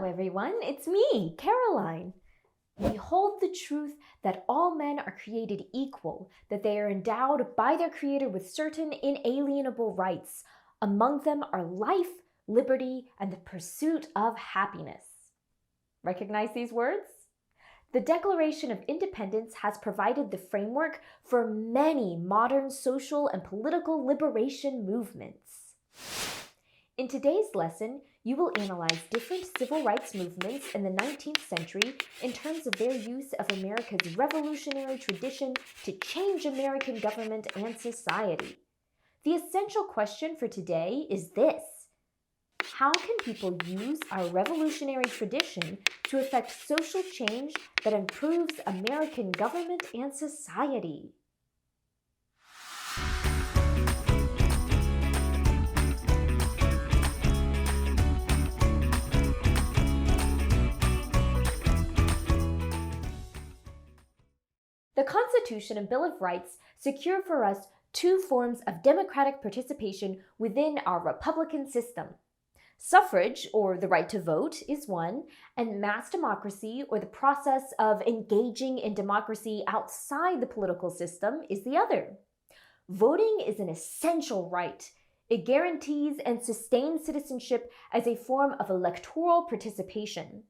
Hello everyone, it's me, Caroline. We hold the truth that all men are created equal, that they are endowed by their Creator with certain inalienable rights. Among them are life, liberty, and the pursuit of happiness. Recognize these words? The Declaration of Independence has provided the framework for many modern social and political liberation movements. In today's lesson, you will analyze different civil rights movements in the 19th century in terms of their use of America's revolutionary tradition to change American government and society. The essential question for today is this: how can people use our revolutionary tradition to effect social change that improves American government and society? The Constitution and Bill of Rights secure for us two forms of democratic participation within our republican system. Suffrage, or the right to vote, is one, and mass democracy, or the process of engaging in democracy outside the political system, is the other. Voting is an essential right. It guarantees and sustains citizenship as a form of electoral participation.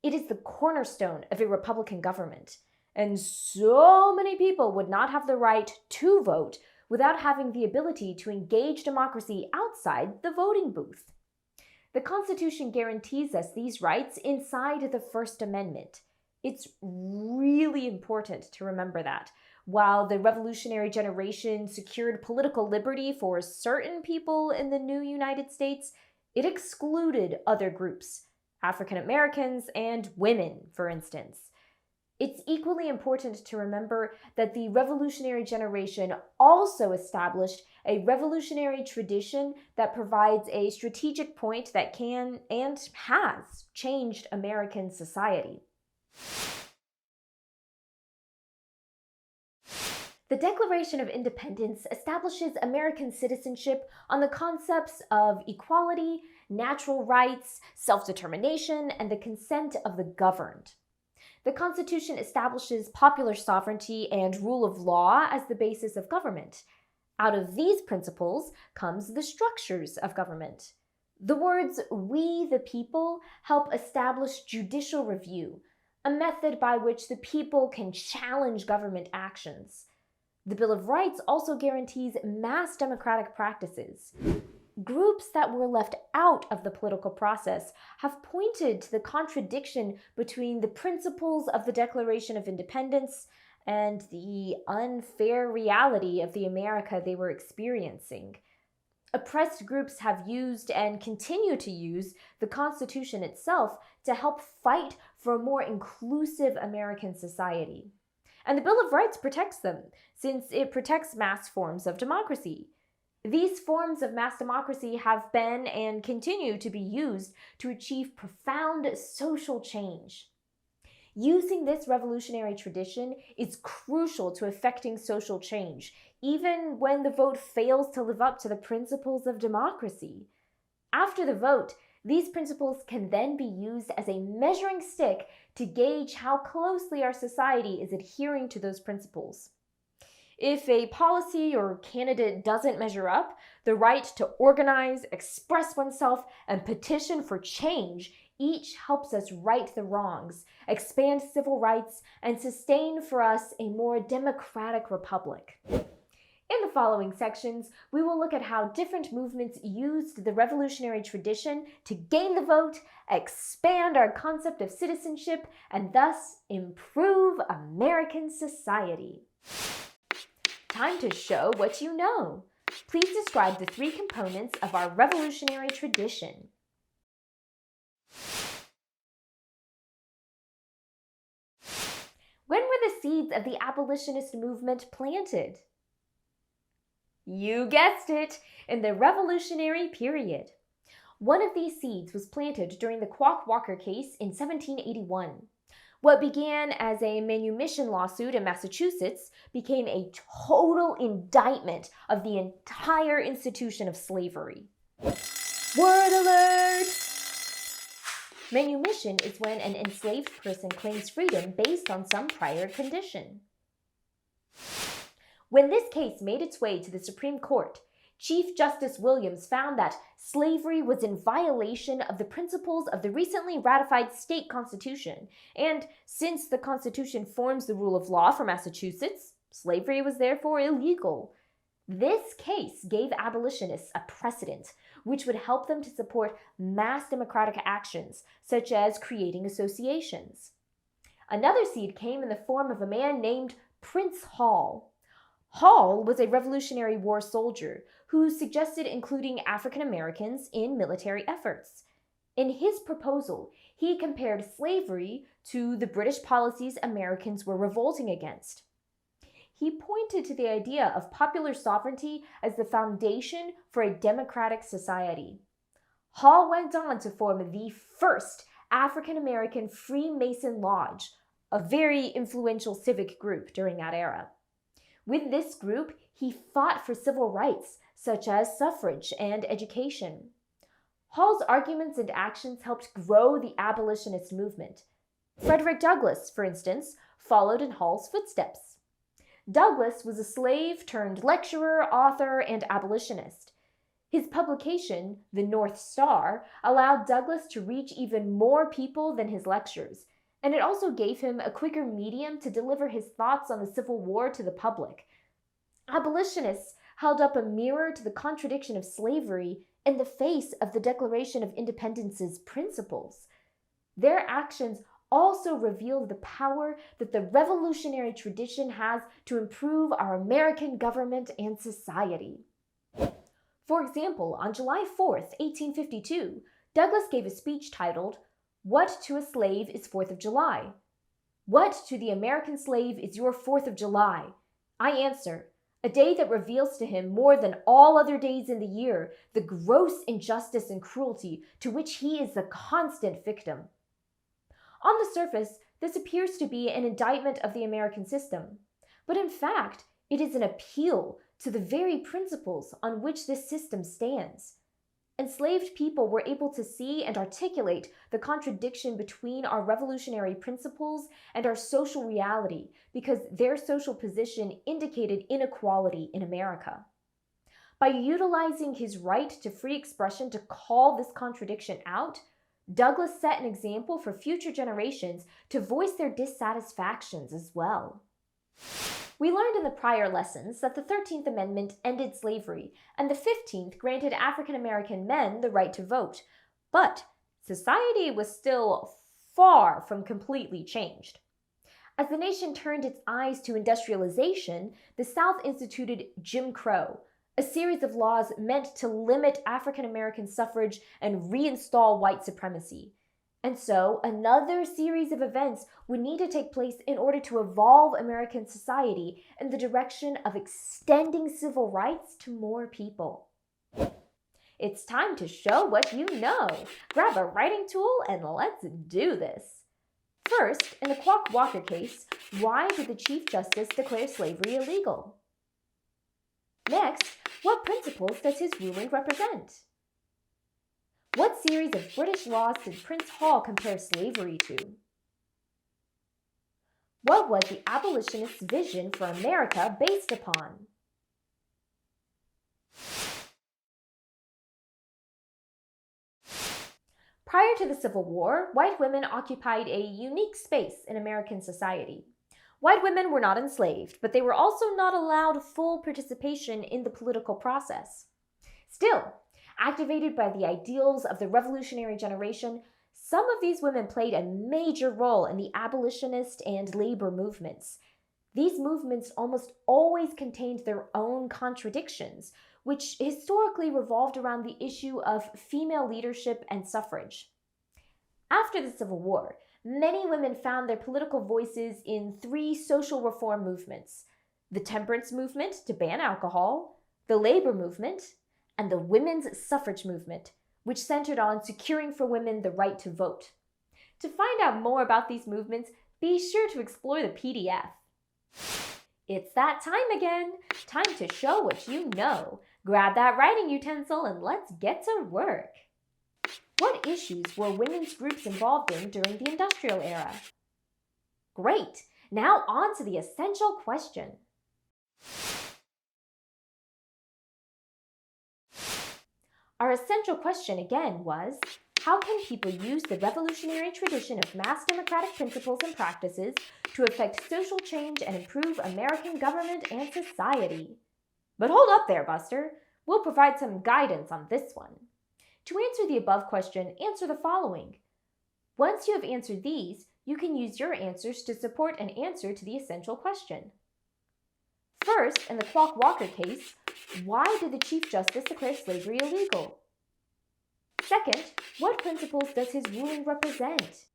It is the cornerstone of a republican government. And so many people would not have the right to vote without having the ability to engage democracy outside the voting booth. The Constitution guarantees us these rights inside the First Amendment. It's really important to remember that. While the revolutionary generation secured political liberty for certain people in the new United States, it excluded other groups, African Americans and women, for instance. It's equally important to remember that the revolutionary generation also established a revolutionary tradition that provides a strategic point that can and has changed American society. The Declaration of Independence establishes American citizenship on the concepts of equality, natural rights, self-determination, and the consent of the governed. The Constitution establishes popular sovereignty and rule of law as the basis of government. Out of these principles comes the structures of government. The words "we the people" help establish judicial review, a method by which the people can challenge government actions. The Bill of Rights also guarantees mass democratic practices. Groups that were left out of the political process have pointed to the contradiction between the principles of the Declaration of Independence and the unfair reality of the America they were experiencing. Oppressed groups have used and continue to use the Constitution itself to help fight for a more inclusive American society. And the Bill of Rights protects them, since it protects mass forms of democracy. These forms of mass democracy have been and continue to be used to achieve profound social change. Using this revolutionary tradition is crucial to effecting social change, even when the vote fails to live up to the principles of democracy. After the vote, these principles can then be used as a measuring stick to gauge how closely our society is adhering to those principles. If a policy or candidate doesn't measure up, the right to organize, express oneself, and petition for change each helps us right the wrongs, expand civil rights, and sustain for us a more democratic republic. In the following sections, we will look at how different movements used the revolutionary tradition to gain the vote, expand our concept of citizenship, and thus improve American society. Time to show what you know. Please describe the three components of our revolutionary tradition. When were the seeds of the abolitionist movement planted? You guessed it, in the Revolutionary period. One of these seeds was planted during the Quock Walker case in 1781. What began as a manumission lawsuit in Massachusetts became a total indictment of the entire institution of slavery. Word alert! Manumission is when an enslaved person claims freedom based on some prior condition. When this case made its way to the Supreme Court, Chief Justice Williams found that slavery was in violation of the principles of the recently ratified state constitution, and since the Constitution forms the rule of law for Massachusetts, slavery was therefore illegal. This case gave abolitionists a precedent, which would help them to support mass democratic actions, such as creating associations. Another seed came in the form of a man named Prince Hall. Hall was a Revolutionary War soldier who suggested including African Americans in military efforts. In his proposal, he compared slavery to the British policies Americans were revolting against. He pointed to the idea of popular sovereignty as the foundation for a democratic society. Hall went on to form the first African American Freemason Lodge, a very influential civic group during that era. With this group, he fought for civil rights, such as suffrage and education. Hall's arguments and actions helped grow the abolitionist movement. Frederick Douglass, for instance, followed in Hall's footsteps. Douglass was a slave turned lecturer, author, and abolitionist. His publication, The North Star, allowed Douglass to reach even more people than his lectures, and it also gave him a quicker medium to deliver his thoughts on the Civil War to the public. Abolitionists held up a mirror to the contradiction of slavery in the face of the Declaration of Independence's principles. Their actions also revealed the power that the revolutionary tradition has to improve our American government and society. For example, on July 4th, 1852, Douglass gave a speech titled, "What to a Slave is 4th of July? What to the American slave is your 4th of July? I answer, a day that reveals to him more than all other days in the year the gross injustice and cruelty to which he is the constant victim." On the surface, this appears to be an indictment of the American system, but in fact, it is an appeal to the very principles on which this system stands. Enslaved people were able to see and articulate the contradiction between our revolutionary principles and our social reality because their social position indicated inequality in America. By utilizing his right to free expression to call this contradiction out, Douglass set an example for future generations to voice their dissatisfactions as well. We learned in the prior lessons that the 13th Amendment ended slavery, and the 15th granted African American men the right to vote. But society was still far from completely changed. As the nation turned its eyes to industrialization, the South instituted Jim Crow, a series of laws meant to limit African American suffrage and reinstall white supremacy. And so, another series of events would need to take place in order to evolve American society in the direction of extending civil rights to more people. It's time to show what you know. Grab a writing tool and let's do this. First, in the Quock Walker case, why did the Chief Justice declare slavery illegal? Next, what principles does his ruling represent? What series of British laws did Prince Hall compare slavery to? What was the abolitionists' vision for America based upon? Prior to the Civil War, white women occupied a unique space in American society. White women were not enslaved, but they were also not allowed full participation in the political process. Still, activated by the ideals of the revolutionary generation, some of these women played a major role in the abolitionist and labor movements. These movements almost always contained their own contradictions, which historically revolved around the issue of female leadership and suffrage. After the Civil War, many women found their political voices in three social reform movements: the temperance movement to ban alcohol, the labor movement, and the women's suffrage movement, which centered on securing for women the right to vote. To find out more about these movements, be sure to explore the PDF. It's that time again! Time to show what you know. Grab that writing utensil and let's get to work. What issues were women's groups involved in during the industrial era? Great! Now on to the essential question. Our essential question again was, how can people use the revolutionary tradition of mass democratic principles and practices to effect social change and improve American government and society? But hold up there, Buster. We'll provide some guidance on this one. To answer the above question, answer the following. Once you have answered these, you can use your answers to support an answer to the essential question. First, in the Clock-Walker case, why did the Chief Justice declare slavery illegal? Second, what principles does his ruling represent?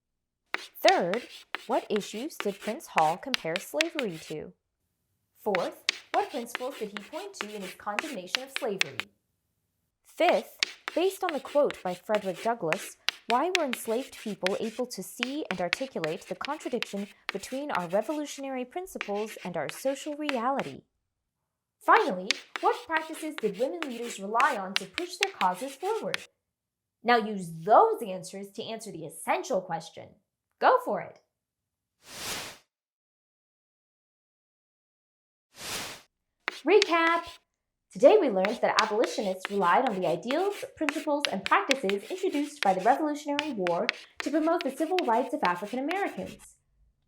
Third, what issues did Prince Hall compare slavery to? Fourth, what principles did he point to in his condemnation of slavery? Fifth, based on the quote by Frederick Douglass, why were enslaved people able to see and articulate the contradiction between our revolutionary principles and our social reality? Finally, what practices did women leaders rely on to push their causes forward? Now use those answers to answer the essential question. Go for it! Recap! Today we learned that abolitionists relied on the ideals, principles, and practices introduced by the Revolutionary War to promote the civil rights of African Americans.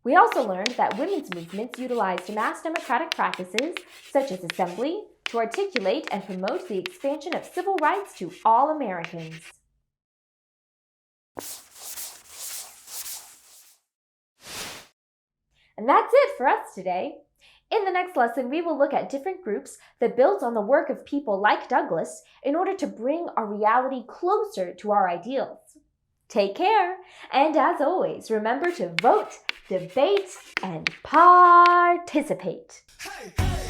We also learned that women's movements utilized mass democratic practices, such as assembly, to articulate and promote the expansion of civil rights to all Americans. And that's it for us today. In the next lesson, we will look at different groups that built on the work of people like Douglass in order to bring our reality closer to our ideals. Take care, and as always, remember to vote, debate, and participate. Hey, hey.